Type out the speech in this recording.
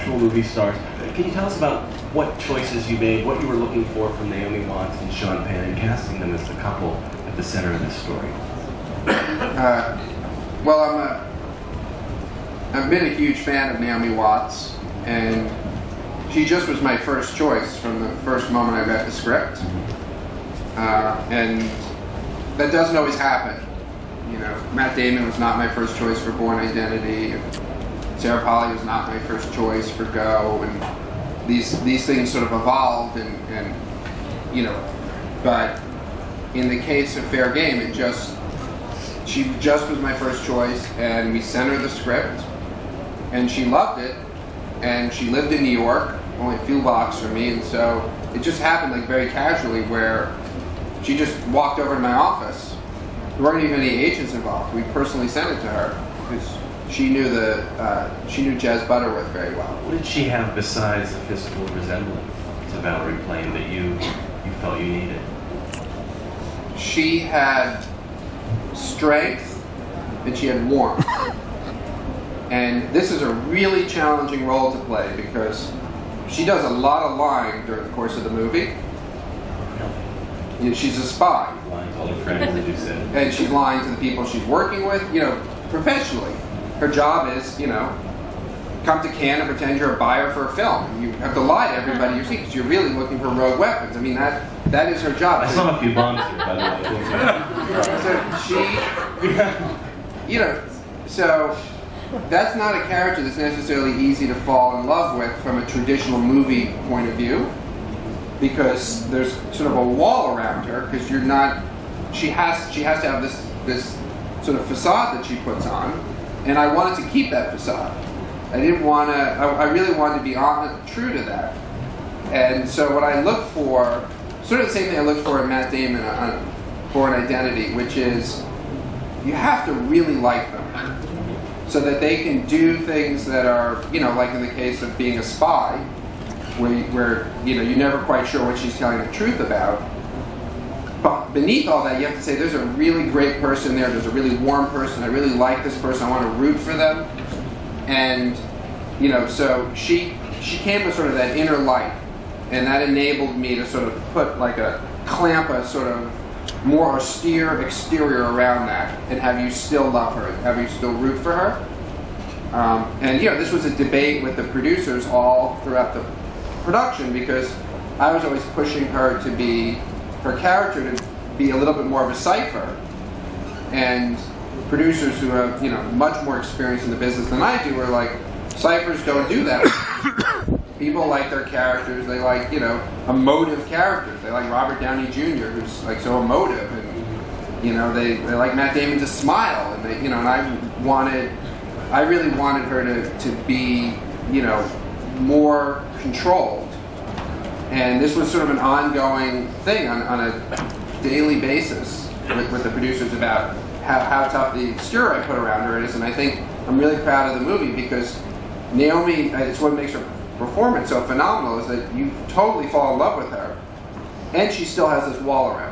actual movie stars. Can you tell us about what choices you made, what you were looking for from Naomi Watts and Sean Penn, and casting them as the couple at the center of this story? Well, I've been a huge fan of Naomi Watts, and she just was my first choice from the first moment I read the script. And that doesn't always happen. You know, Matt Damon was not my first choice for Born Identity, and Sarah Polley was not my first choice for Go, and these things sort of evolved, and you know, but in the case of Fair Game, she just was my first choice, and we sent her the script, and she loved it, and she lived in New York, only a few blocks from me, and so it just happened like very casually where she just walked over to my office. There weren't even any agents involved. We personally sent it to her because she knew Jez Butterworth very well. What did she have besides the physical resemblance to Valerie Plame that you felt you needed? She had strength and she had warmth. And this is a really challenging role to play because she does a lot of lying during the course of the movie. You know, she's a spy. Lying to all her friends, as you said. And she's lying to the people she's working with, you know, professionally. Her job is, you know, come to Cannes and pretend you're a buyer for a film. You have to lie to everybody you see because you're really looking for rogue weapons. I mean, that is her job. I saw a few bombs here, by the way. So she, you know, so that's not a character that's necessarily easy to fall in love with from a traditional movie point of view, because there's sort of a wall around her because you're not. She has to have this sort of facade that she puts on, and I wanted to keep that facade. I didn't want to. I really wanted to be true to that. And so what I look for, sort of the same thing I look for in Matt Damon on Born Identity, which is you have to really like them, so that they can do things that are, you know, like in the case of being a spy, where you know you're never quite sure what she's telling the truth about. But beneath all that, you have to say there's a really great person there. There's a really warm person. I really like this person. I want to root for them. And you know, so she came with sort of that inner light, and that enabled me to sort of put like a sort of more austere exterior around that, and have you still love her, have you still root for her. And you know, this was a debate with the producers all throughout the production because I was always pushing her character to be a little bit more of a cipher, and producers who have, you know, much more experience in the business than I do are like, ciphers don't do that. People like their characters. They like, you know, emotive characters. They like Robert Downey Jr., who's like so emotive, and you know, they like Matt Damon to smile, and they, you know, and I really wanted her to be, you know, more controlled. And this was sort of an ongoing thing on a daily basis with the producers about how tough the exterior I put around her is. And I think I'm really proud of the movie because Naomi, it's what makes her performance so phenomenal, is that you totally fall in love with her, and she still has this wall around her.